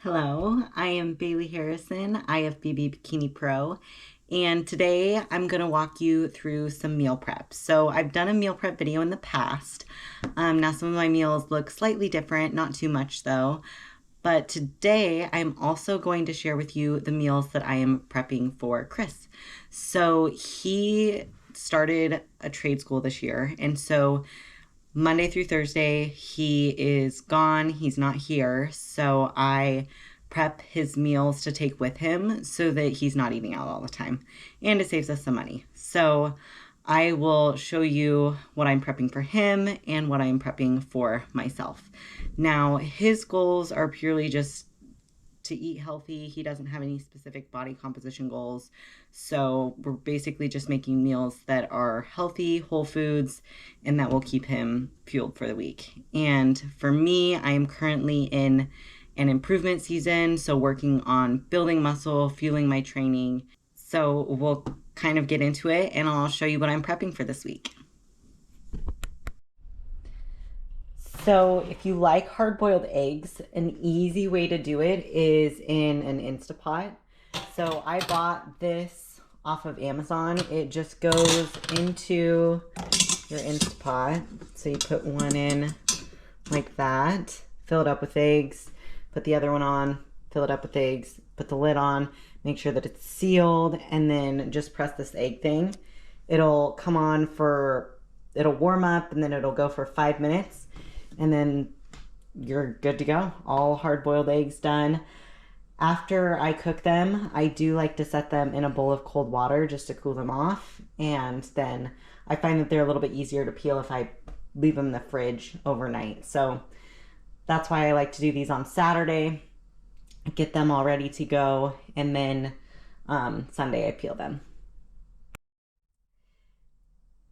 Hello, I am Bailey Harrison, IFBB Bikini Pro, and today I'm going to walk you through some meal prep. So I've done a meal prep video in the past. Now some of my meals look slightly different, not too much though. But today I'm also going to share with you the meals that I am prepping for Chris. So he started a trade school this year, and so Monday through Thursday, he is gone. He's not here. So I prep his meals to take with him so that he's not eating out all the time. And it saves us some money. So I will show you what I'm prepping for him and what I'm prepping for myself. Now, his goals are purely just to eat healthy. He doesn't have any specific body composition goals. So we're basically just making meals that are healthy, whole foods, and that will keep him fueled for the week. And for me, I am currently in an improvement season. So working on building muscle, fueling my training. So we'll kind of get into it and I'll show you what I'm prepping for this week. So if you like hard-boiled eggs, an easy way to do it is in an Instapot. So I bought this off of Amazon. It just goes into your Instapot. So you put one in like that, fill it up with eggs, put the other one on, fill it up with eggs, put the lid on, make sure that it's sealed, and then just press this egg thing. It'll come on it'll warm up, and then it'll go for 5 minutes. And then you're good to go. All hard-boiled eggs done. After I cook them, I do like to set them in a bowl of cold water just to cool them off. And then I find that they're a little bit easier to peel if I leave them in the fridge overnight. So that's why I like to do these on Saturday. Get them all ready to go. And then Sunday I peel them.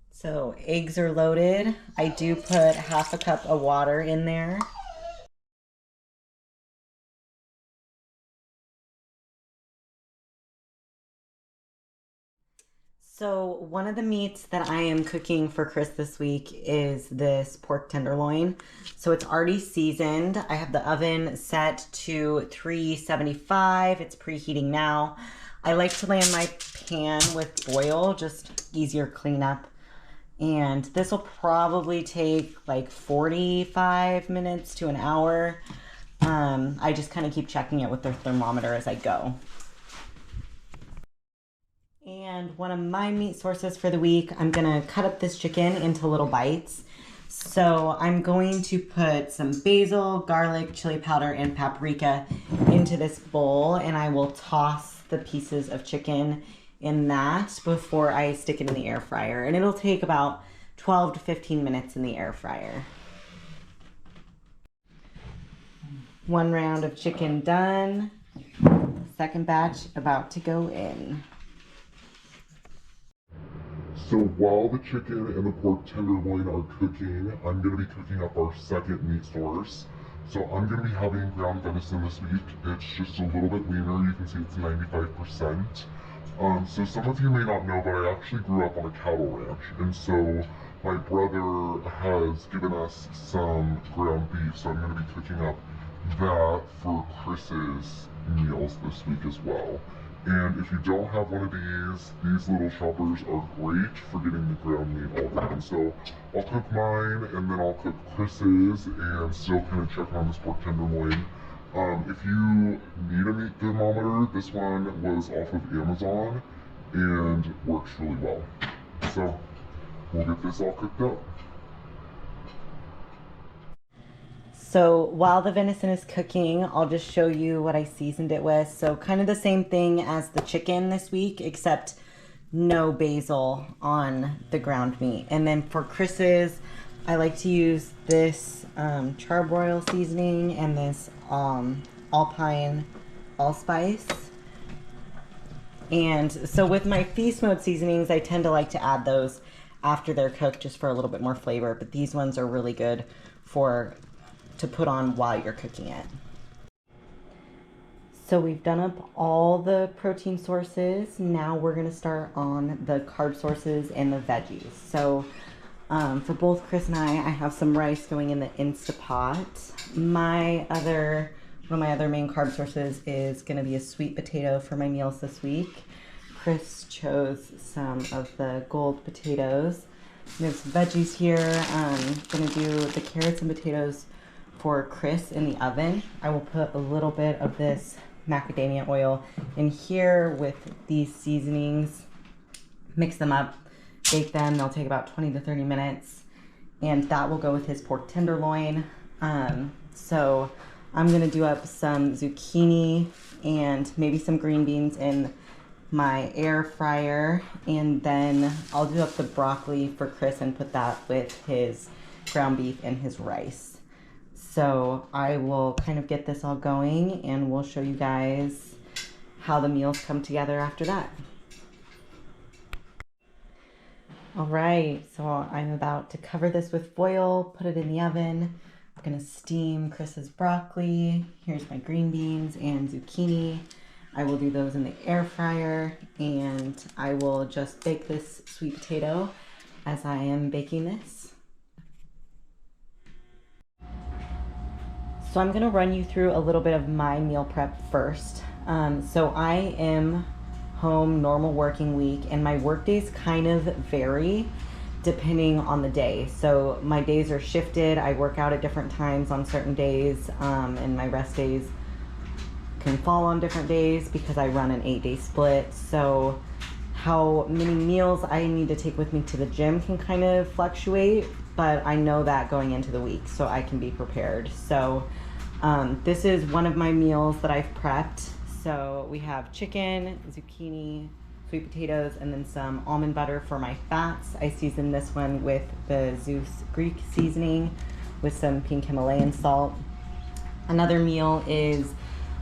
So eggs are loaded. I do put half a cup of water in there. So one of the meats that I am cooking for Chris this week is this pork tenderloin. So it's already seasoned. I have the oven set to 375. It's preheating now. I like to lay in my pan with oil, just easier cleanup. And this will probably take like 45 minutes to an hour. I just kind of keep checking it with the thermometer as I go. And one of my meat sources for the week, I'm gonna cut up this chicken into little bites. So I'm going to put some basil, garlic, chili powder, and paprika into this bowl, and I will toss the pieces of chicken in that before I stick it in the air fryer. And it'll take about 12 to 15 minutes in the air fryer. One round of chicken done. Second batch about to go in. So while the chicken and the pork tenderloin are cooking, I'm going to be cooking up our second meat source. So I'm going to be having ground venison this week. It's just a little bit leaner. You can see it's 95%. So some of you may not know, but I actually grew up on a cattle ranch, and so my brother has given us some ground beef, so I'm going to be cooking up that for Chris's meals this week as well. And if you don't have one of these little choppers are great for getting the ground meat all done. So I'll cook mine, and then I'll cook Chris's, and still kind of check on this pork tenderloin. If you need a meat thermometer, this one was off of Amazon and works really well. So we'll get this all cooked up. So while the venison is cooking, I'll just show you what I seasoned it with. So kind of the same thing as the chicken this week, except no basil on the ground meat. And then for Chris's, I like to use this charbroil seasoning and this Alpine allspice. And so with my feast mode seasonings, I tend to like to add those after they're cooked just for a little bit more flavor. But these ones are really good to put on while you're cooking it. So we've done up all the protein sources. Now we're gonna start on the carb sources and the veggies. So for both Chris and I have some rice going in the Instapot. My other One of my other main carb sources is going to be a sweet potato for my meals this week. Chris chose some of the gold potatoes. There's veggies here. I'm going to do the carrots and potatoes for Chris in the oven. I will put a little bit of this macadamia oil in here with these seasonings. Mix them up, bake them. They'll take about 20 to 30 minutes. And that will go with his pork tenderloin. So I'm gonna do up some zucchini and maybe some green beans in my air fryer, and then I'll do up the broccoli for Chris and put that with his ground beef and his rice. So I will kind of get this all going and we'll show you guys how the meals come together after that. All right, so I'm about to cover this with foil, put it in the oven. I'm gonna steam Chris's broccoli. Here's my green beans and zucchini. I will do those in the air fryer, and I will just bake this sweet potato as I am baking this. So I'm gonna run you through a little bit of my meal prep first. So I am home normal working week, and my work days kind of vary depending on the day. So my days are shifted. I work out at different times on certain days, and my rest days can fall on different days because I run an 8-day split. So how many meals I need to take with me to the gym can kind of fluctuate, but I know that going into the week so I can be prepared. So this is one of my meals that I've prepped. So we have chicken, zucchini, sweet potatoes, and then some almond butter for my fats. I seasoned this one with the Zeus Greek seasoning with some pink Himalayan salt. Another meal is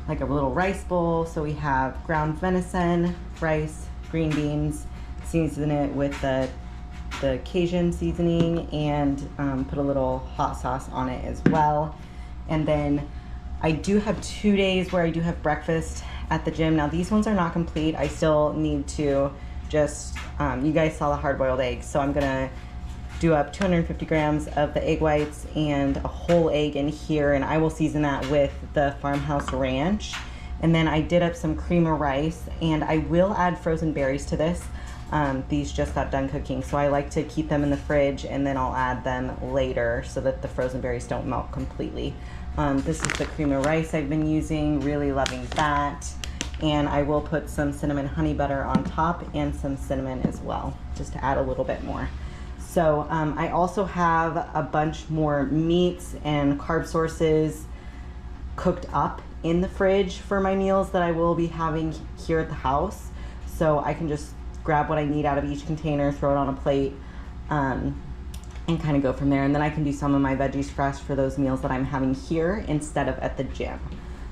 like a little rice bowl. So we have ground venison, rice, green beans, season it with the Cajun seasoning, and put a little hot sauce on it as well. And then I do have 2 days where I do have breakfast at the gym. Now these ones are not complete. I still need to just, you guys saw the hard-boiled eggs. So I'm gonna do up 250 grams of the egg whites and a whole egg in here, and I will season that with the Farmhouse Ranch. And then I did up some cream of rice, and I will add frozen berries to this. These just got done cooking, so I like to keep them in the fridge and then I'll add them later so that the frozen berries don't melt completely. This is the cream of rice I've been using, really loving that. And I will put some cinnamon honey butter on top and some cinnamon as well, just to add a little bit more. So I also have a bunch more meats and carb sources cooked up in the fridge for my meals that I will be having here at the house. So I can just grab what I need out of each container, throw it on a plate, and kind of go from there. And then I can do some of my veggies fresh for those meals that I'm having here instead of at the gym.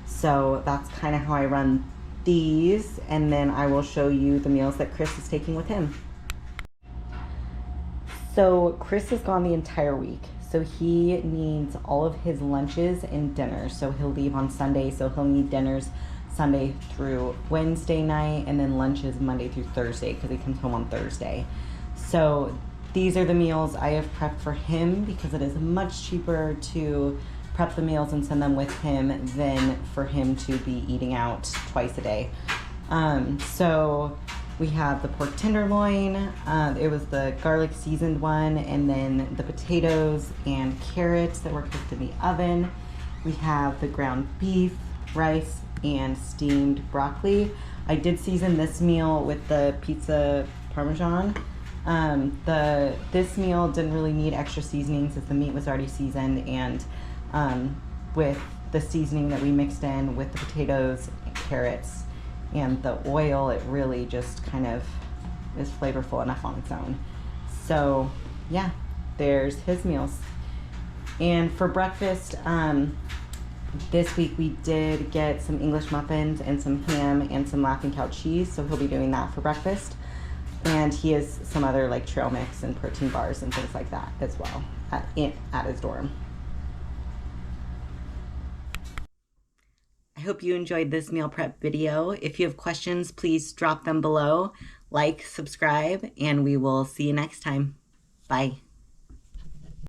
So that's kind of how I run these. And then I will show you the meals that Chris is taking with him. So Chris is gone the entire week. So he needs all of his lunches and dinners. So he'll leave on Sunday, so he'll need dinners Sunday through Wednesday night, and then lunches Monday through Thursday because he comes home on Thursday. So these are the meals I have prepped for him because it is much cheaper to prep the meals and send them with him than for him to be eating out twice a day. So we have the pork tenderloin, it was the garlic seasoned one, and then the potatoes and carrots that were cooked in the oven. We have the ground beef, rice, and steamed broccoli. I did season this meal with the pizza parmesan. This meal didn't really need extra seasoning since the meat was already seasoned, and with the seasoning that we mixed in with the potatoes and carrots and the oil, it really just kind of is flavorful enough on its own. So yeah, there's his meals. And for breakfast, this week we did get some English muffins and some ham and some Laughing Cow cheese, so he'll be doing that for breakfast. And he has some other like trail mix and protein bars and things like that as well at his dorm. I hope you enjoyed this meal prep video. If you have questions, please drop them below, like, subscribe, and we will see you next time. Bye.